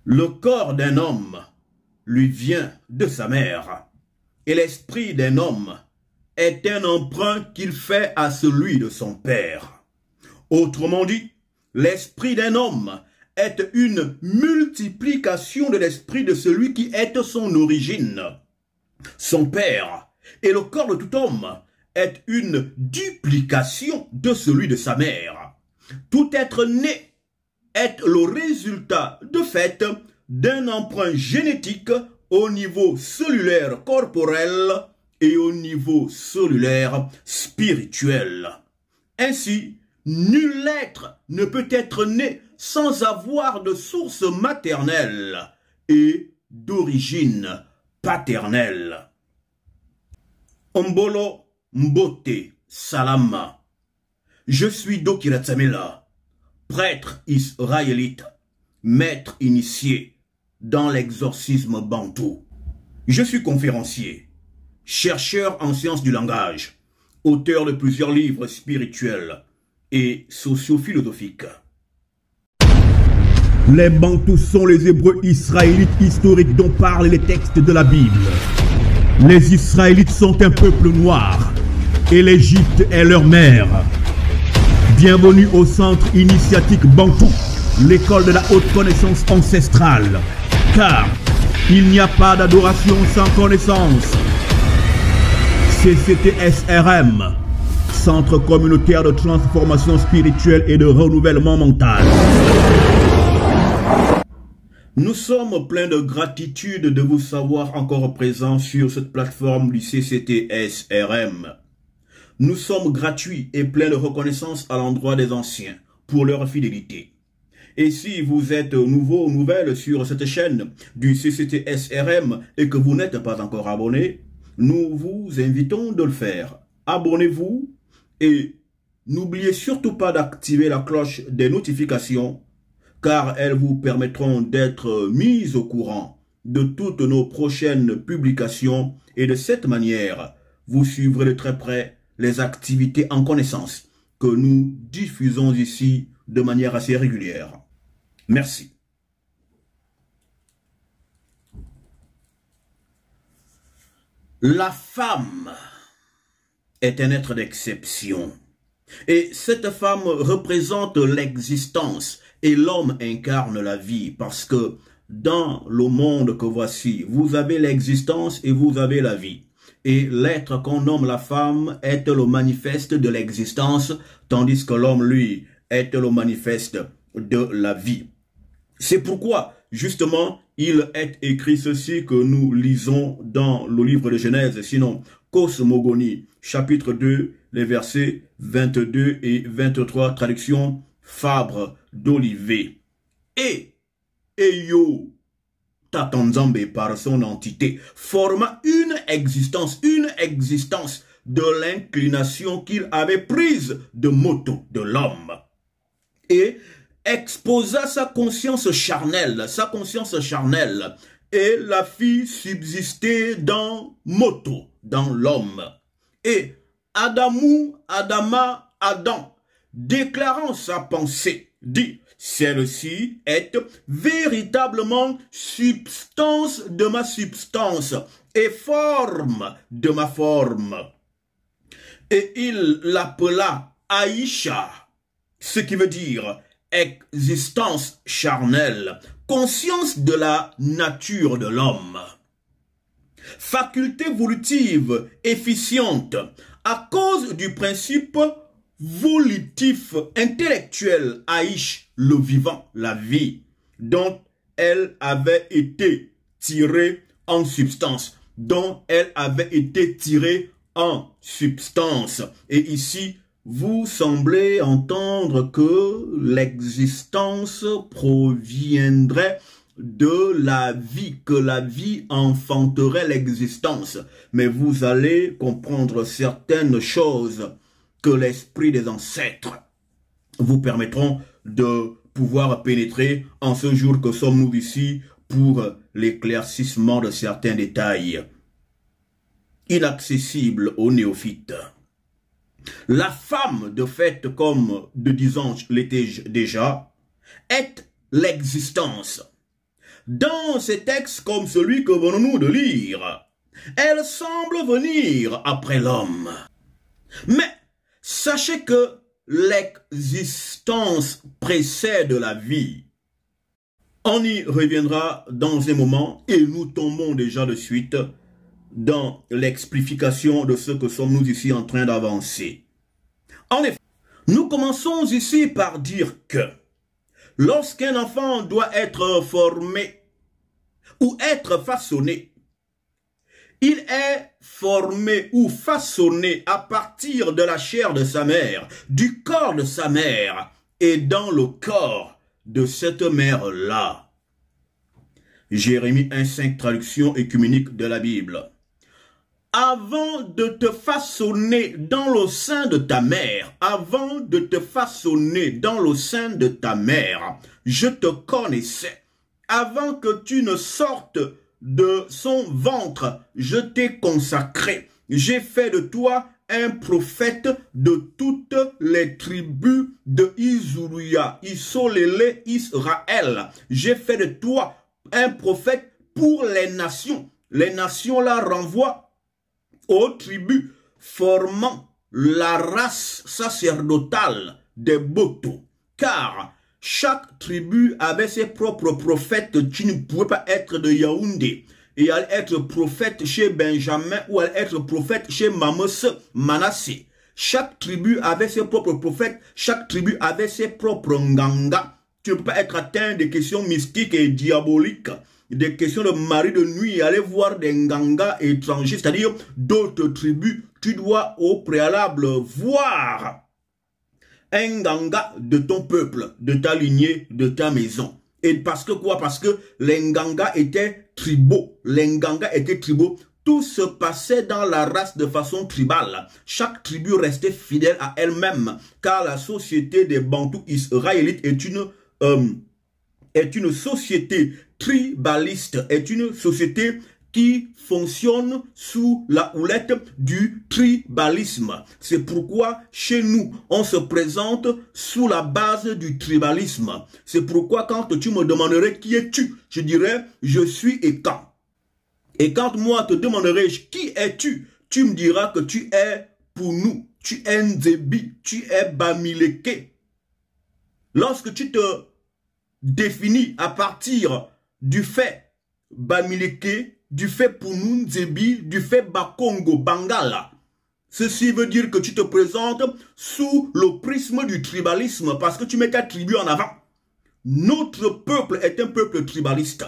Le corps d'un homme lui vient de sa mère, et l'esprit d'un homme est un emprunt qu'il fait à celui de son père. Autrement dit, l'esprit d'un homme est une multiplication de l'esprit de celui qui est son origine, son père, et le corps de tout homme est une duplication de celui de sa mère. Tout être né est le résultat de fait d'un emprunt génétique au niveau cellulaire corporel et au niveau cellulaire spirituel. Ainsi, nul être ne peut être né sans avoir de source maternelle et d'origine paternelle. Ombolo Mbote Salama. Je suis Dokiratsamela, prêtre israélite, maître initié dans l'exorcisme bantou. Je suis conférencier, chercheur en sciences du langage, auteur de plusieurs livres spirituels et socio-philosophiques. Les Bantous sont les Hébreux israélites historiques dont parlent les textes de la Bible. Les Israélites sont un peuple noir et l'Égypte est leur mère. Bienvenue au centre initiatique Bantou, l'école de la haute connaissance ancestrale. Car il n'y a pas d'adoration sans connaissance. CCTSRM, Centre communautaire de transformation spirituelle et de renouvellement mental. Nous sommes pleins de gratitude de vous savoir encore présents sur cette plateforme du CCTSRM. Nous sommes gratuits et pleins de reconnaissance à l'endroit des anciens pour leur fidélité. Et si vous êtes nouveau ou nouvelle sur cette chaîne du CCTSRM et que vous n'êtes pas encore abonné, nous vous invitons de le faire. Abonnez-vous et n'oubliez surtout pas d'activer la cloche des notifications car elles vous permettront d'être mis au courant de toutes nos prochaines publications et de cette manière, vous suivrez de très près les activités en connaissance que nous diffusons ici de manière assez régulière. Merci. La femme est un être d'exception. Et cette femme représente l'existence et l'homme incarne la vie parce que dans le monde que voici, vous avez l'existence et vous avez la vie. Et l'être qu'on nomme la femme est le manifeste de l'existence, tandis que l'homme, lui, est le manifeste de la vie. C'est pourquoi, justement, il est écrit ceci que nous lisons dans le livre de Genèse, sinon Cosmogonie, chapitre 2, les versets 22 et 23, traduction Fabre d'Olivet. Et Eyo Tatanzambe par son entité forma une existence de l'inclination qu'il avait prise de moto de l'homme. Et exposa sa conscience charnelle, et la fit subsister dans moto, dans l'homme. Et Adam, déclarant sa pensée, dit, celle-ci est véritablement substance de ma substance et forme de ma forme. Et il l'appela Aïcha, ce qui veut dire existence charnelle, conscience de la nature de l'homme. Faculté volitive efficiente à cause du principe volitif intellectuel Aïch, le vivant, la vie, dont elle avait été tirée en substance, Et ici, vous semblez entendre que l'existence proviendrait de la vie, que la vie enfanterait l'existence. Mais vous allez comprendre certaines choses que l'esprit des ancêtres vous permettront de pouvoir pénétrer en ce jour que sommes-nous ici pour l'éclaircissement de certains détails inaccessibles aux néophytes. La femme, de fait, comme de 10 ans l'était déjà, est l'existence. dans ces textes comme celui que venons-nous de lire, elle semble venir après l'homme. Mais sachez que l'existence précède la vie. On y reviendra dans un moment et nous tombons déjà de suite dans l'explication de ce que sommes-nous ici en train d'avancer. En effet, nous commençons ici par dire que lorsqu'un enfant doit être formé ou être façonné, il est formé ou façonné à partir de la chair de sa mère, du corps de sa mère et dans le corps de cette mère-là. Jérémie 1,5, traduction écuménique de la Bible. Avant de te façonner dans le sein de ta mère, avant de te façonner dans le sein de ta mère, je te connaissais. Avant que tu ne sortes de son ventre, je t'ai consacré. J'ai fait de toi un prophète de toutes les tribus de Isuria, Isolélé, Israël. J'ai fait de toi un prophète pour les nations. Les nations là renvoient aux tribus formant la race sacerdotale des Boto. Car chaque tribu avait ses propres prophètes. Tu ne pouvais pas être de Yaoundé et aller être prophète chez Benjamin ou aller être prophète chez Manassé. Chaque tribu avait ses propres prophètes, chaque tribu avait ses propres nganga. Tu ne peux pas être atteint des questions mystiques et diaboliques, des questions de mari de nuit et aller voir des nganga étrangers, c'est-à-dire d'autres tribus. Tu dois au préalable voir un nganga de ton peuple, de ta lignée, de ta maison. Et parce que quoi? Parce que les nganga étaient tribaux. Les nganga étaient tribaux. Tout se passait dans la race de façon tribale. Chaque tribu restait fidèle à elle-même, car la société des Bantous israélites est une société tribaliste, est une société qui fonctionne sous la houlette du tribalisme. C'est pourquoi chez nous, on se présente sous la base du tribalisme. C'est pourquoi quand tu me demanderais qui es-tu, je dirais je suis et quand. Et quand moi te demanderai qui es-tu, tu me diras que tu es pour nous, tu es Nzebi, tu es Bamileke. Lorsque tu te définis à partir du fait Bamileke, du fait Pounou Nzebi, du fait Bakongo, Bangala. Ceci veut dire que tu te présentes sous le prisme du tribalisme parce que tu mets ta tribu en avant. Notre peuple est un peuple tribaliste.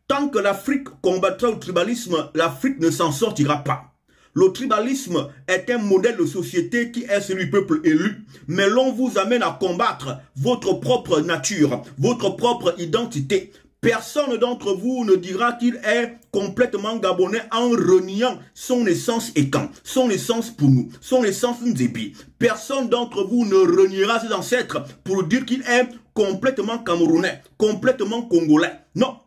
Tant que l'Afrique combattra le tribalisme, l'Afrique ne s'en sortira pas. Le tribalisme est un modèle de société qui est celui du peuple élu, mais l'on vous amène à combattre votre propre nature, votre propre identité. Personne d'entre vous ne dira qu'il est complètement gabonais en reniant son essence Ekan, son essence Pounou, son essence Nzebi. Personne d'entre vous ne reniera ses ancêtres pour dire qu'il est complètement camerounais, complètement congolais. Non,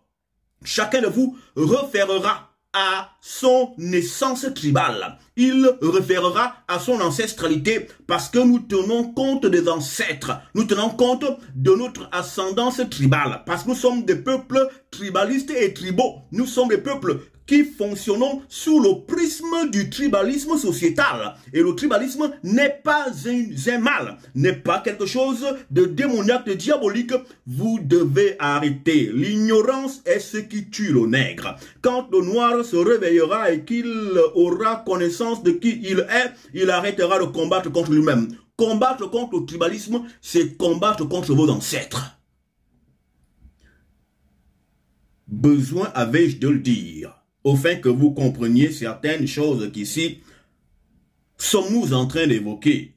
chacun de vous référera à son essence tribale. Il référera à son ancestralité parce que nous tenons compte des ancêtres. Nous tenons compte de notre ascendance tribale parce que nous sommes des peuples tribalistes et tribaux. Nous sommes des peuples qui fonctionnons sous le prisme du tribalisme sociétal. Et le tribalisme n'est pas un mal, n'est pas quelque chose de démoniaque, de diabolique. Vous devez arrêter. L'ignorance est ce qui tue le nègre. Quand le noir se réveillera et qu'il aura connaissance de qui il est, il arrêtera de combattre contre lui-même. Combattre contre le tribalisme, c'est combattre contre vos ancêtres. Besoin avais-je de le dire, afin que vous compreniez certaines choses qu'ici sommes-nous en train d'évoquer.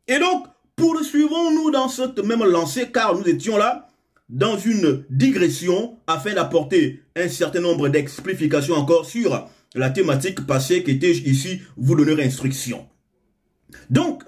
Et donc, poursuivons-nous dans cette même lancée, car nous étions là dans une digression afin d'apporter un certain nombre d'explications encore sur la thématique passée qui était ici, vous donner instruction. Donc,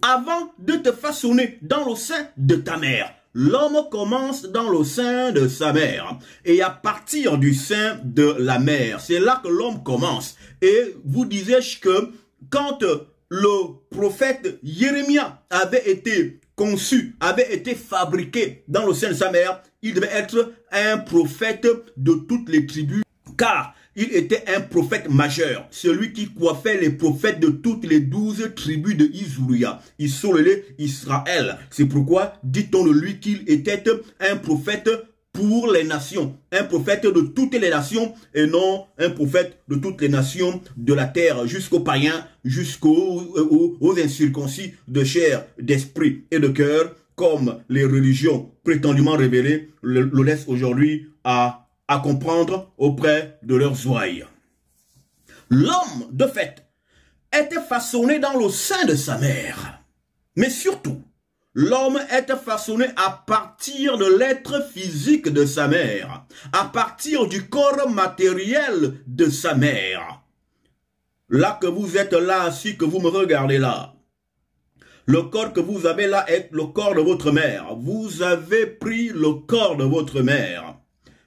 avant de te façonner dans le sein de ta mère, l'homme commence dans le sein de sa mère. Et à partir du sein de la mère, c'est là que l'homme commence. Et vous disais-je que quand le prophète Jérémie avait été conçu, avait été fabriqué dans le sein de sa mère, il devait être un prophète de toutes les tribus, car il était un prophète majeur, celui qui coiffait les prophètes de toutes les 12 tribus de Isuria, Israël. C'est pourquoi dit-on de lui qu'il était un prophète pour les nations, un prophète de toutes les nations et non un prophète de toutes les nations de la terre, jusqu'aux païens, jusqu'aux incirconcis de chair, d'esprit et de cœur, comme les religions prétendument révélées le laissent aujourd'hui à comprendre auprès de leurs ouailles. L'homme, de fait, était façonné dans le sein de sa mère, mais surtout, l'homme est façonné à partir de l'être physique de sa mère, à partir du corps matériel de sa mère. Là que vous êtes là, ainsi que vous me regardez là, le corps que vous avez là est le corps de votre mère. Vous avez pris le corps de votre mère.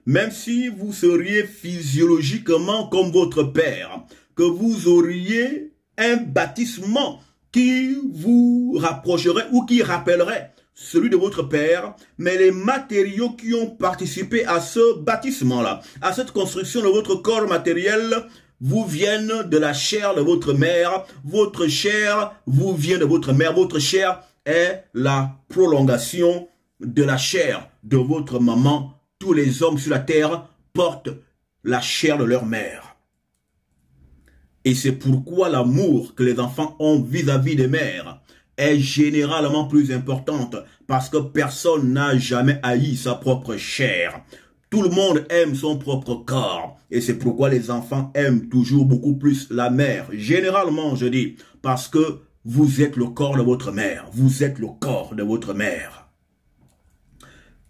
Même si vous seriez physiologiquement comme votre père, que vous auriez un baptisement qui vous rapprocherait ou qui rappellerait celui de votre père, mais les matériaux qui ont participé à ce baptissement-là, à cette construction de votre corps matériel, vous viennent de la chair de votre mère. Votre chair vous vient de votre mère. Votre chair est la prolongation de la chair de votre maman. Tous les hommes sur la terre portent la chair de leur mère. Et c'est pourquoi l'amour que les enfants ont vis-à-vis des mères est généralement plus importante, parce que personne n'a jamais haï sa propre chair. Tout le monde aime son propre corps. Et c'est pourquoi les enfants aiment toujours beaucoup plus la mère. Généralement, je dis, parce que vous êtes le corps de votre mère. Vous êtes le corps de votre mère.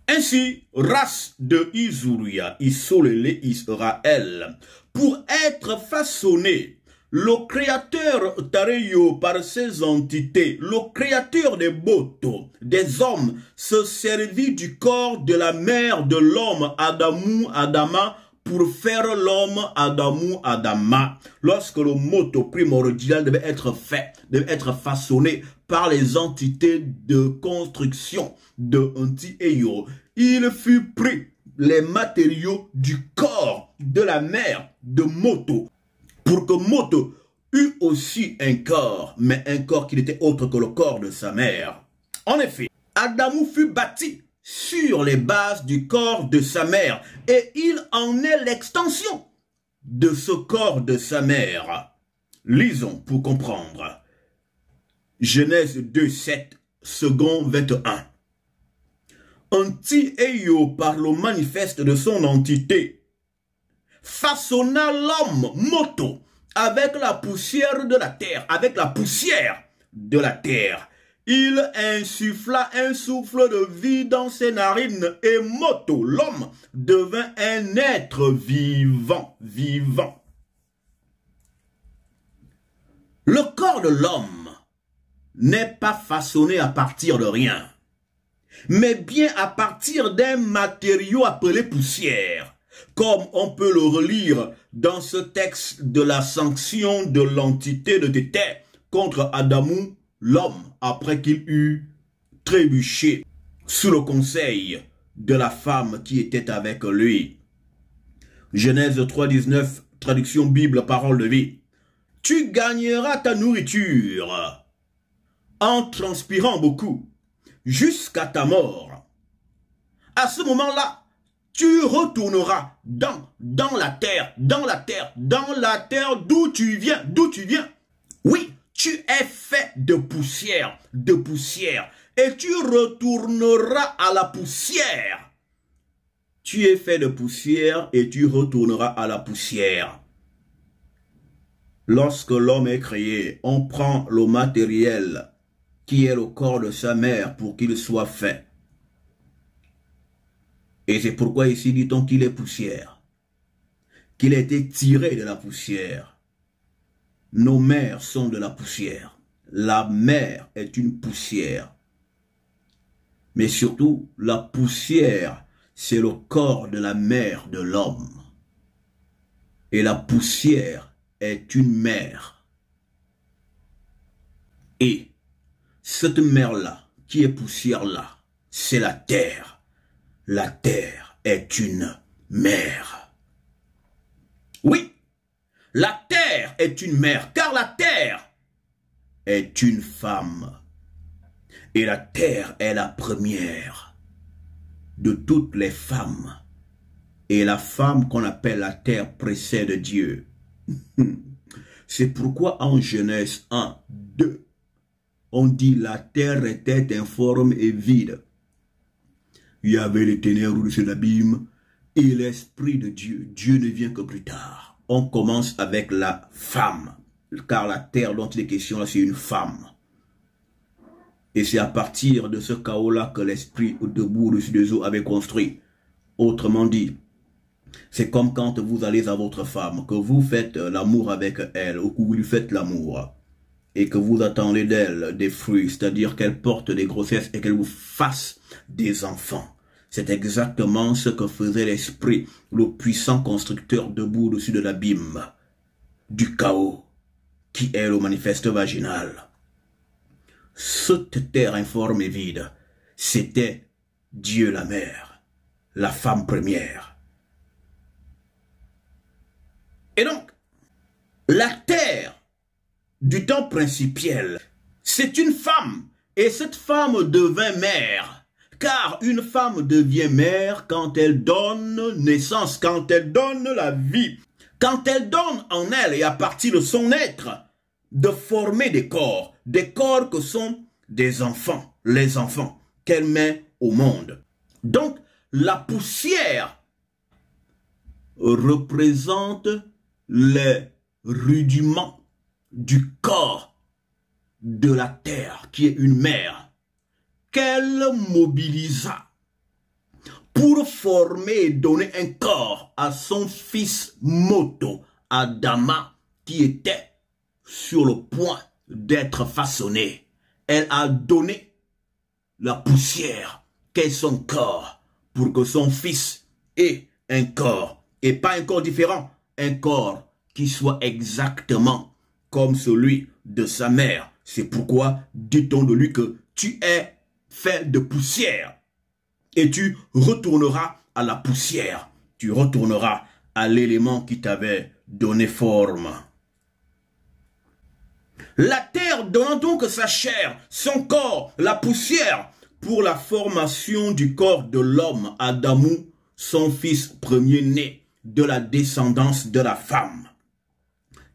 Ainsi, race de Isuria, Isolele Israël, pour être façonné, le créateur Tareyo par ses entités, le créateur des botos, des hommes, se servit du corps de la mère de l'homme, Adamou Adama, pour faire l'homme Adamou Adama. Lorsque le moto primordial devait être fait, devait être façonné par les entités de construction de Anti-Eyo, il fut pris les matériaux du corps de la mère de Moto, pour que Moto eût aussi un corps, mais un corps qui n'était autre que le corps de sa mère. En effet, Adamou fut bâti sur les bases du corps de sa mère, et il en est l'extension de ce corps de sa mère. Lisons pour comprendre. Genèse 2, 7, second 21. Anti-Eyo, par le manifeste de son entité, façonna l'homme Moto avec la poussière de la terre, avec la poussière de la terre. Il insuffla un souffle de vie dans ses narines et Moto, l'homme, devint un être vivant, vivant. Le corps de l'homme n'est pas façonné à partir de rien, mais bien à partir d'un matériau appelé poussière, comme on peut le relire dans ce texte de la sanction de l'entité de Tété contre Adamou, l'homme, après qu'il eut trébuché sous le conseil de la femme qui était avec lui. Genèse 3, 19, traduction Bible, parole de vie. Tu gagneras ta nourriture en transpirant beaucoup jusqu'à ta mort. À ce moment-là, tu retourneras dans la terre d'où tu viens, Oui, tu es fait de poussière, et tu retourneras à la poussière. Tu es fait de poussière et tu retourneras à la poussière. Lorsque l'homme est créé, on prend le matériel qui est le corps de sa mère pour qu'il soit fait. Et c'est pourquoi ici dit-on qu'il est poussière, qu'il a été tiré de la poussière. Nos mères sont de la poussière. La mère est une poussière. Mais surtout, la poussière, c'est le corps de la mère de l'homme. Et la poussière est une mère. Et cette mère-là, qui est poussière-là, c'est la terre. la terre est une mère. Oui, la terre est une mère, car la terre est une femme. Et la terre est la première de toutes les femmes. Et la femme qu'on appelle la terre précède Dieu. C'est pourquoi en Genèse 1, 2, on dit la terre était informe et vide. Il y avait les ténèbres au-dessus de l'abîme et l'Esprit de Dieu. Dieu ne vient que plus tard. On commence avec la femme, car la terre dont il est question là, c'est une femme. Et c'est à partir de ce chaos-là que l'Esprit debout au-dessus des eaux avait construit. Autrement dit, c'est comme quand vous allez à votre femme, que vous faites l'amour avec elle, ou que vous lui faites l'amour, et que vous attendez d'elle des fruits, c'est-à-dire qu'elle porte des grossesses et qu'elle vous fasse des enfants. C'est exactement ce que faisait l'Esprit, le puissant constructeur debout au-dessus de l'abîme, du chaos, qui est le manifeste vaginal. Cette terre informe et vide, c'était Dieu la mère, la femme première. Et donc, la terre du temps principiel, c'est une femme, et cette femme devint mère, car une femme devient mère quand elle donne naissance, quand elle donne la vie, quand elle donne en elle et à partir de son être, de former des corps que sont des enfants, les enfants qu'elle met au monde. Donc, la poussière représente les rudiments du corps de la terre, qui est une mère, qu'elle mobilisa pour former et donner un corps à son fils Moto, Adama, qui était sur le point d'être façonné. Elle a donné la poussière qu'est son corps pour que son fils ait un corps, et pas un corps différent, un corps qui soit exactement comme celui de sa mère. C'est pourquoi dit-on de lui que tu es fait de poussière et tu retourneras à la poussière. Tu retourneras à l'élément qui t'avait donné forme. La terre donnant donc sa chair, son corps, la poussière, pour la formation du corps de l'homme, Adamou, son fils premier-né de la descendance de la femme.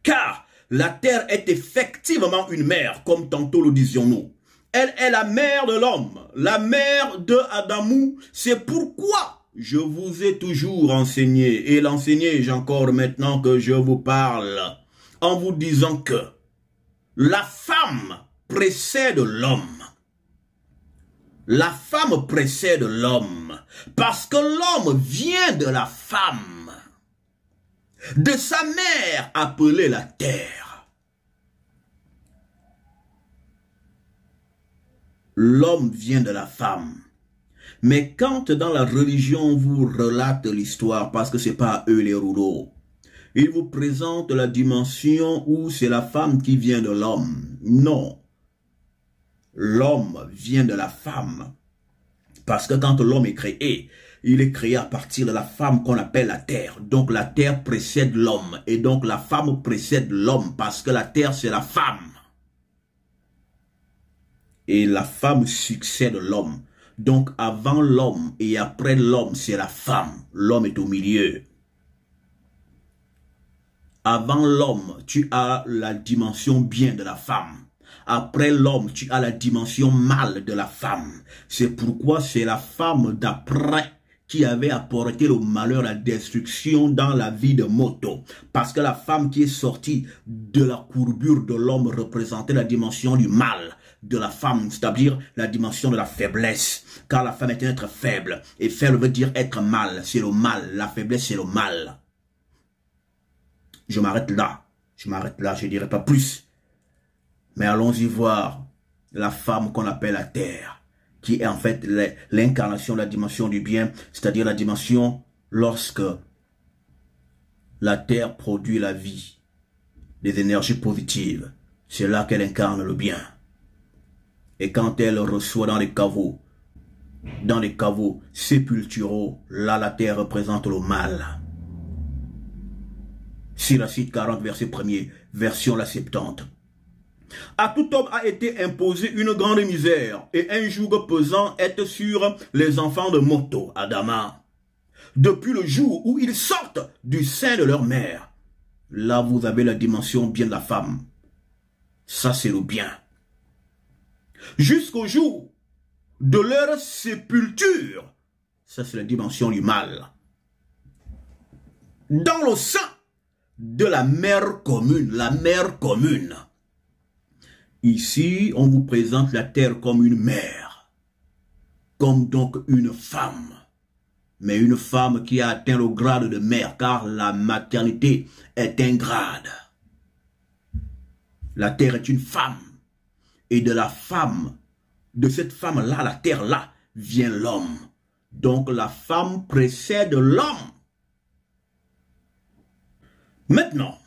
Car la terre est effectivement une mère, comme tantôt le disions-nous. Elle est la mère de l'homme, la mère de Adamou. C'est pourquoi je vous ai toujours enseigné, et l'enseignai-je encore maintenant que je vous parle, en vous disant que la femme précède l'homme. La femme précède l'homme parce que l'homme vient de la femme, de sa mère appelée la terre. L'homme vient de la femme. Mais quand dans la religion on vous relate l'histoire, parce que c'est pas eux les rouleaux, il vous présente la dimension où c'est la femme qui vient de l'homme. Non. L'homme vient de la femme. Parce que quand l'homme est créé, il est créé à partir de la femme qu'on appelle la terre. Donc la terre précède l'homme. Et donc la femme précède l'homme parce que la terre c'est la femme. Et la femme succède l'homme. Donc avant l'homme et après l'homme c'est la femme. L'homme est au milieu. Avant l'homme, tu as la dimension bien de la femme. Après l'homme, tu as la dimension mal de la femme. C'est pourquoi c'est la femme d'après qui avait apporté le malheur, la destruction dans la vie de Moto. Parce que la femme qui est sortie de la courbure de l'homme représentait la dimension du mal de la femme, c'est-à-dire la dimension de la faiblesse. Car la femme est un être faible. Et faible veut dire être mal. C'est le mal. La faiblesse, c'est le mal. Je m'arrête là, je ne dirai pas plus. Mais allons-y voir la femme qu'on appelle la terre, qui est en fait l'incarnation de la dimension du bien, c'est-à-dire la dimension lorsque la terre produit la vie, des énergies positives. C'est là qu'elle incarne le bien. Et quand elle reçoit dans les caveaux dans les caveaux sépulturaux. Là, la terre représente le mal. Siracide 40, verset 1er, version la Septante. À tout homme a été imposé une grande misère, et un joug pesant est sur les enfants de Moto, Adama. Depuis le jour où ils sortent du sein de leur mère. Là, vous avez la dimension bien de la femme. Ça, c'est le bien. Jusqu'au jour de leur sépulture. Ça, c'est la dimension du mal. Dans le sein de la mère commune, la mère commune. Ici, on vous présente la terre comme une mère, comme donc une femme, mais une femme qui a atteint le grade de mère, car la maternité est un grade. La terre est une femme, et de la femme, de cette femme-là, la terre-là, vient l'homme. Donc la femme précède l'homme. Maintenant,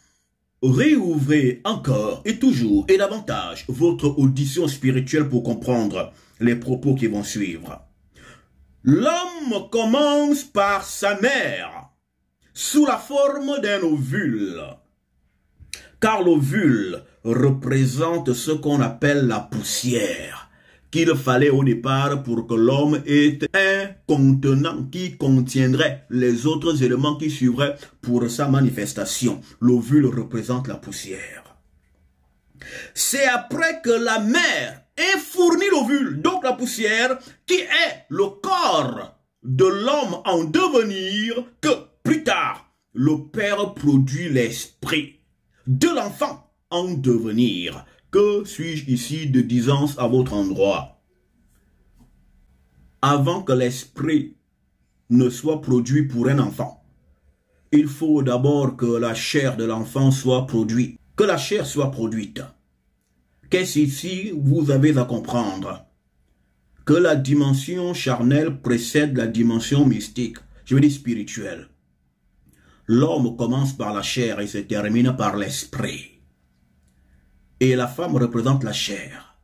réouvrez encore et toujours et davantage votre audition spirituelle pour comprendre les propos qui vont suivre. L'homme commence par sa mère, sous la forme d'un ovule, car l'ovule représente ce qu'on appelle la poussière, qu'il fallait au départ pour que l'homme ait un contenant qui contiendrait les autres éléments qui suivraient pour sa manifestation. L'ovule représente la poussière. C'est après que la mère ait fourni l'ovule, donc la poussière, qui est le corps de l'homme en devenir, que plus tard, le père produit l'esprit de l'enfant en devenir. Que suis-je ici de disance à votre endroit? Avant que l'esprit ne soit produit pour un enfant, il faut d'abord que la chair de l'enfant soit produite. Que la chair soit produite. Qu'est-ce ici vous avez à comprendre? Que la dimension charnelle précède la dimension mystique, je veux dire spirituelle. L'homme commence par la chair et se termine par l'esprit. Et la femme représente la chair.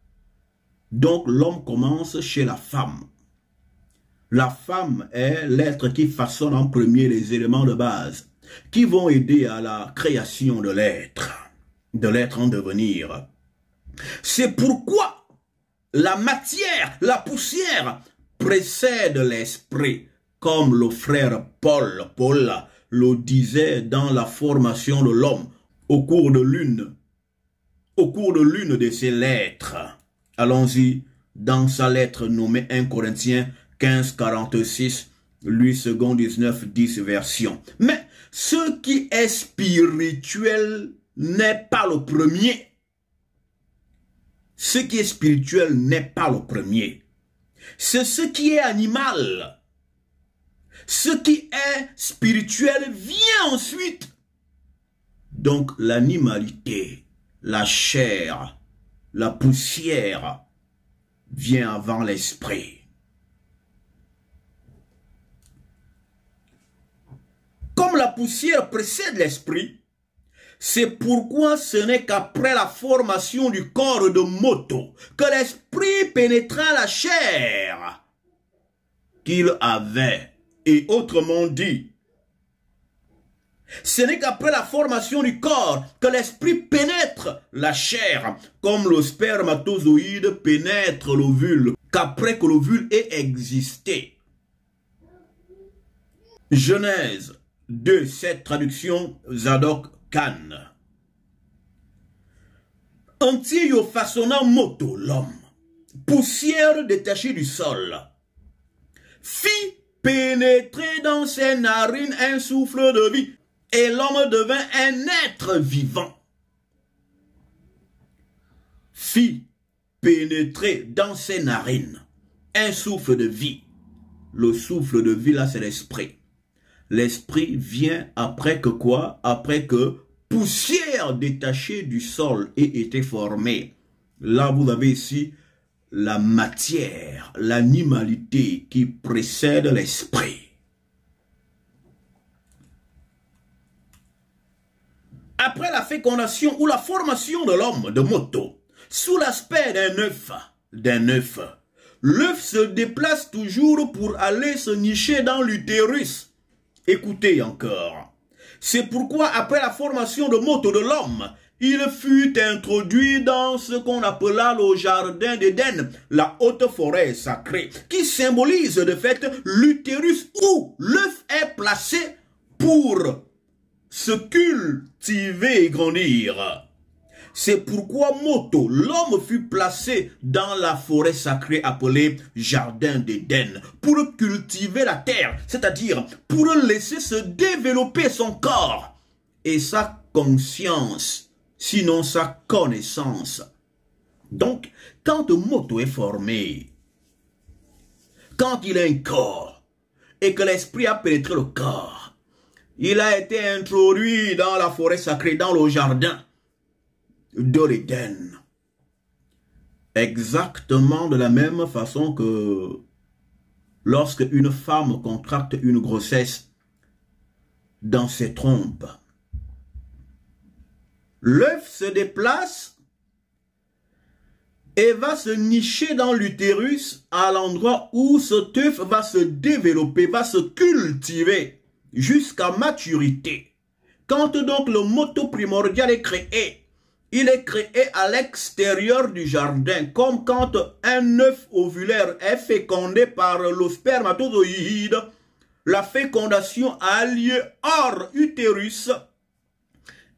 Donc l'homme commence chez la femme. La femme est l'être qui façonne en premier les éléments de base qui vont aider à la création de l'être en devenir. C'est pourquoi la matière, la poussière précède l'esprit, comme le frère Paul le disait dans la formation de l'homme au cours de l'une de ses lettres. Allons-y, dans sa lettre nommée 1 Corinthiens 15, 46, lui second 19, 10 version. Mais ce qui est spirituel n'est pas le premier. Ce qui est spirituel n'est pas le premier. C'est ce qui est animal. Ce qui est spirituel vient ensuite. Donc l'animalité, la chair, la poussière vient avant l'esprit. Comme la poussière précède l'esprit, c'est pourquoi ce n'est qu'après la formation du corps de Moto que l'esprit pénétra la chair qu'il avait. Et autrement dit, ce n'est qu'après la formation du corps que l'esprit pénètre la chair, comme le spermatozoïde pénètre l'ovule, qu'après que l'ovule ait existé. Genèse 2, cette traduction Zadok Khan. Entier yo façonnant Moto, l'homme, poussière détachée du sol, fit pénétrer dans ses narines un souffle de vie, et l'homme devint un être vivant. Fit pénétrer dans ses narines un souffle de vie. Le souffle de vie, là, c'est l'esprit. L'esprit vient après que quoi? Après que poussière détachée du sol ait été formée. Là, vous avez ici la matière, l'animalité qui précède l'esprit. Après la fécondation ou la formation de l'homme de Moto, sous l'aspect d'un œuf, l'œuf se déplace toujours pour aller se nicher dans l'utérus. Écoutez encore. C'est pourquoi après la formation de moto de l'homme, il fut introduit dans ce qu'on appela le jardin d'Éden, la haute forêt sacrée, qui symbolise de fait l'utérus où l'œuf est placé pour se cultiver et grandir. C'est pourquoi Moto, l'homme fut placé dans la forêt sacrée appelée Jardin d'Éden pour cultiver la terre, c'est-à-dire pour laisser se développer son corps et sa conscience, sinon sa connaissance. Donc, quand Moto est formé, quand il a un corps et que l'esprit a pénétré le corps, il a été introduit dans la forêt sacrée, dans le jardin de l'Éden. Exactement de la même façon que lorsque une femme contracte une grossesse dans ses trompes, l'œuf se déplace et va se nicher dans l'utérus à l'endroit où cet œuf va se développer, va se cultiver jusqu'à maturité. Quand donc le moto primordial est créé, il est créé à l'extérieur du jardin, comme quand un œuf ovulaire est fécondé par le spermatozoïde. La fécondation a lieu hors utérus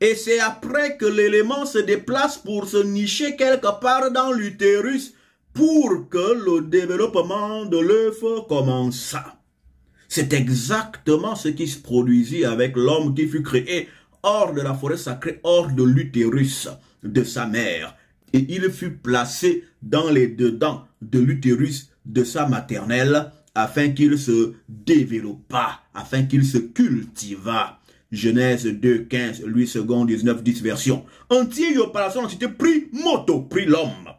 et c'est après que l'élément se déplace pour se nicher quelque part dans l'utérus pour que le développement de l'œuf commence. C'est exactement ce qui se produisit avec l'homme qui fut créé hors de la forêt sacrée, hors de l'utérus de sa mère. Et il fut placé dans les dedans de l'utérus de sa maternelle afin qu'il se développât, afin qu'il se cultivât. Genèse 2, 15, Louis II, 19, 10 version. Entier opération, l'entité prit Moto, prit l'homme,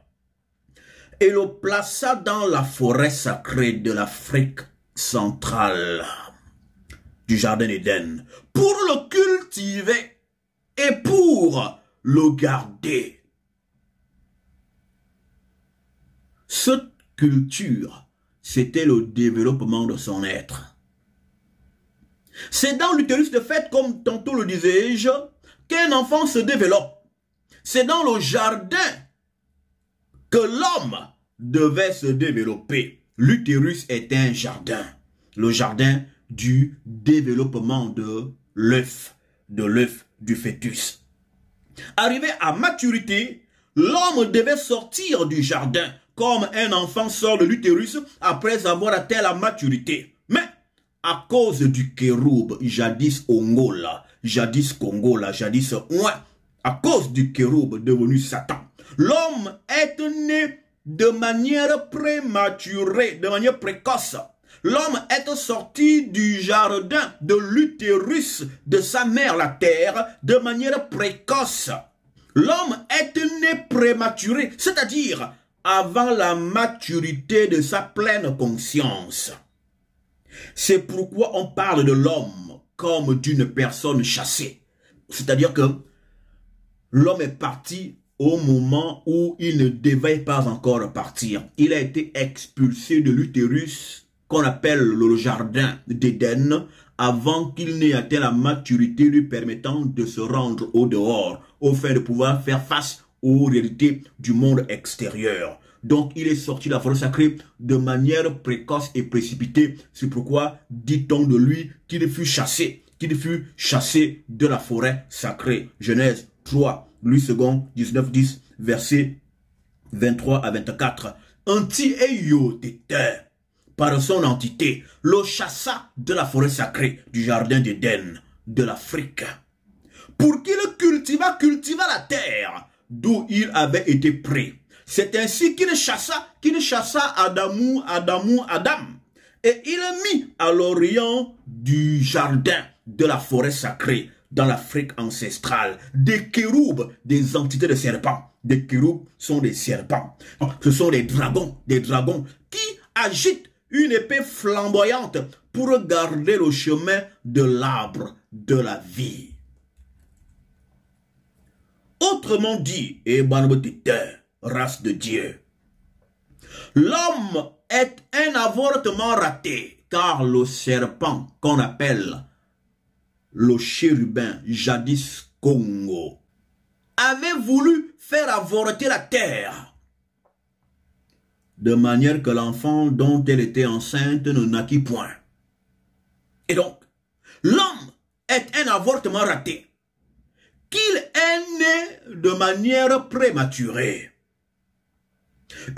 et le plaça dans la forêt sacrée de l'Afrique centrale, du jardin d'Éden, pour le cultiver et pour le garder. Cette culture, c'était le développement de son être. C'est dans l'utérus de fait, comme tantôt le disais-je, qu'un enfant se développe. C'est dans le jardin que l'homme devait se développer. L'utérus est un jardin. Le jardin du développement de l'œuf du fœtus. Arrivé à maturité, l'homme devait sortir du jardin comme un enfant sort de l'utérus après avoir atteint la maturité. Mais à cause du kéroub, jadis Ongola, jadis Kongola, jadis Ouin, à cause du kéroub devenu Satan, l'homme est né de manière prématurée, de manière précoce. L'homme est sorti du jardin de l'utérus de sa mère, la terre, de manière précoce. L'homme est né prématuré, c'est-à-dire avant la maturité de sa pleine conscience. C'est pourquoi on parle de l'homme comme d'une personne chassée. C'est-à-dire que l'homme est parti au moment où il ne devait pas encore partir. Il a été expulsé de l'utérus qu'on appelle le jardin d'Éden avant qu'il n'ait atteint la maturité lui permettant de se rendre au dehors, au fait de pouvoir faire face aux réalités du monde extérieur. Donc il est sorti de la forêt sacrée de manière précoce et précipitée. C'est pourquoi dit-on de lui qu'il fut chassé de la forêt sacrée. Genèse 3, Louis II, 19, 10, versets 23 à 24. Anti-Eyotete, par son entité, le chassa de la forêt sacrée du jardin d'Éden de l'Afrique. Pour qu'il cultiva la terre d'où il avait été pris. C'est ainsi qu'il chassa Adam. Et il mit à l'orient du jardin de la forêt sacrée dans l'Afrique ancestrale des kéroubes, des entités de serpents. Des kéroubes sont des serpents. Ce sont des dragons qui agitent une épée flamboyante pour garder le chemin de l'arbre de la vie. Autrement dit, race de Dieu, l'homme est un avortement raté, car le serpent qu'on appelle le chérubin, jadis Congo, avait voulu faire avorter la terre, de manière que l'enfant dont elle était enceinte ne naquit point. Et donc, l'homme est un avortement raté, qu'il est né de manière prématurée.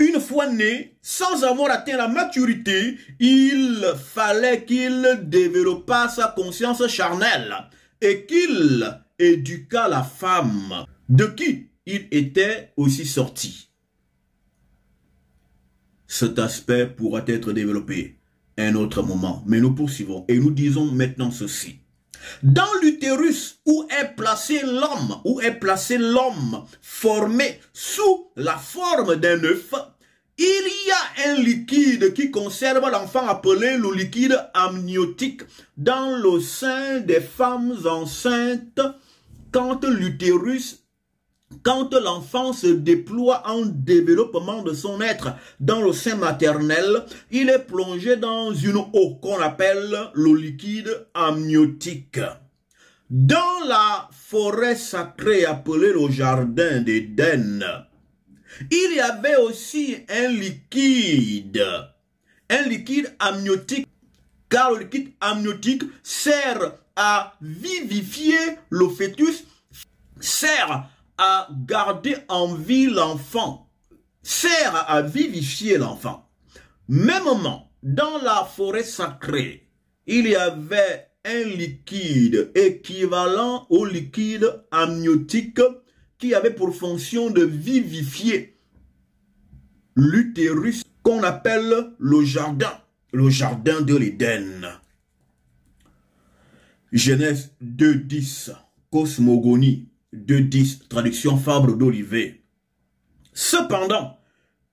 Une fois né, sans avoir atteint la maturité, il fallait qu'il développât sa conscience charnelle et qu'il éduquât la femme de qui il était aussi sorti. Cet aspect pourra être développé à un autre moment, mais nous poursuivons et nous disons maintenant ceci. Dans l'utérus où est placé l'homme formé sous la forme d'un œuf, il y a un liquide qui conserve l'enfant appelé le liquide amniotique dans le sein des femmes enceintes quand l'enfant se déploie en développement de son être dans le sein maternel, il est plongé dans une eau qu'on appelle le liquide amniotique. Dans la forêt sacrée appelée le jardin d'Éden, il y avait aussi un liquide amniotique, car le liquide amniotique sert à vivifier le fœtus, sert à garder en vie l'enfant, sert à vivifier l'enfant. Mêmement, dans la forêt sacrée, il y avait un liquide équivalent au liquide amniotique qui avait pour fonction de vivifier l'utérus qu'on appelle le jardin de l'Éden. Genèse 2.10, cosmogonie. 2.10, traduction Fabre d'Olivet. Cependant,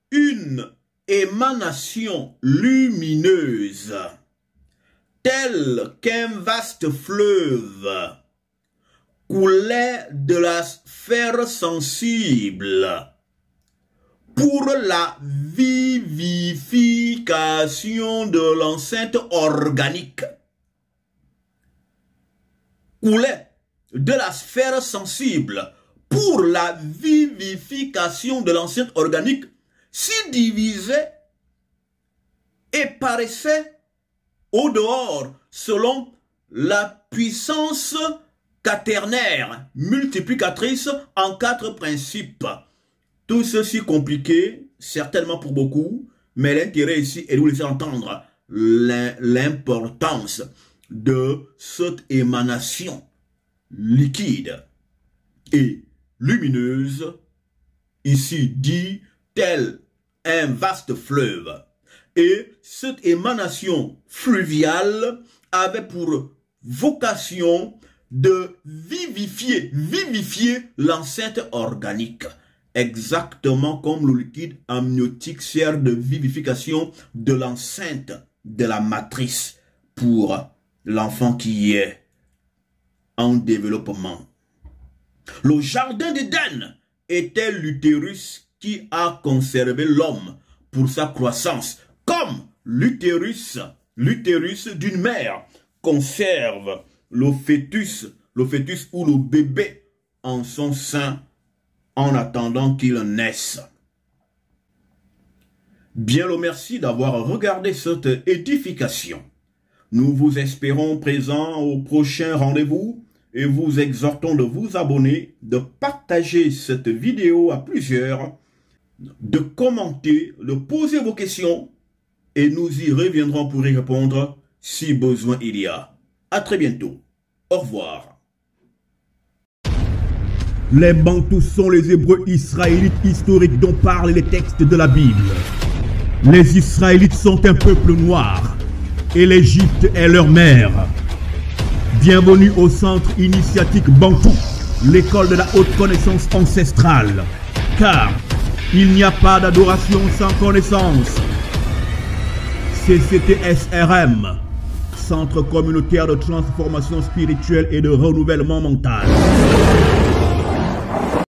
une émanation lumineuse, telle qu'un vaste fleuve, coulait de la sphère sensible pour la vivification de l'enceinte organique. Coulait de la sphère sensible pour la vivification de l'enceinte organique, s'y divisait et paraissait au dehors selon la puissance quaternaire multiplicatrice en 4 principes. Tout ceci compliqué, certainement pour beaucoup, mais l'intérêt ici est de vous laisser entendre l'importance de cette émanation liquide et lumineuse, ici dit tel un vaste fleuve. Et cette émanation fluviale avait pour vocation de vivifier l'enceinte organique, exactement comme le liquide amniotique sert de vivification de l'enceinte de la matrice pour l'enfant qui est en développement. Le jardin d'Éden était l'utérus qui a conservé l'homme pour sa croissance, comme l'utérus d'une mère conserve le fœtus ou le bébé en son sein en attendant qu'il naisse. Bien le merci d'avoir regardé cette édification. Nous vous espérons présents au prochain rendez-vous et vous exhortons de vous abonner, de partager cette vidéo à plusieurs, de commenter, de poser vos questions et nous y reviendrons pour y répondre si besoin il y a. À très bientôt. Au revoir. Les Bantous sont les Hébreux israélites historiques dont parlent les textes de la Bible. Les Israélites sont un peuple noir et l'Égypte est leur mère. Bienvenue au centre initiatique Bantou, l'école de la haute connaissance ancestrale. Car il n'y a pas d'adoration sans connaissance. CCTSRM, Centre communautaire de transformation spirituelle et de renouvellement mental.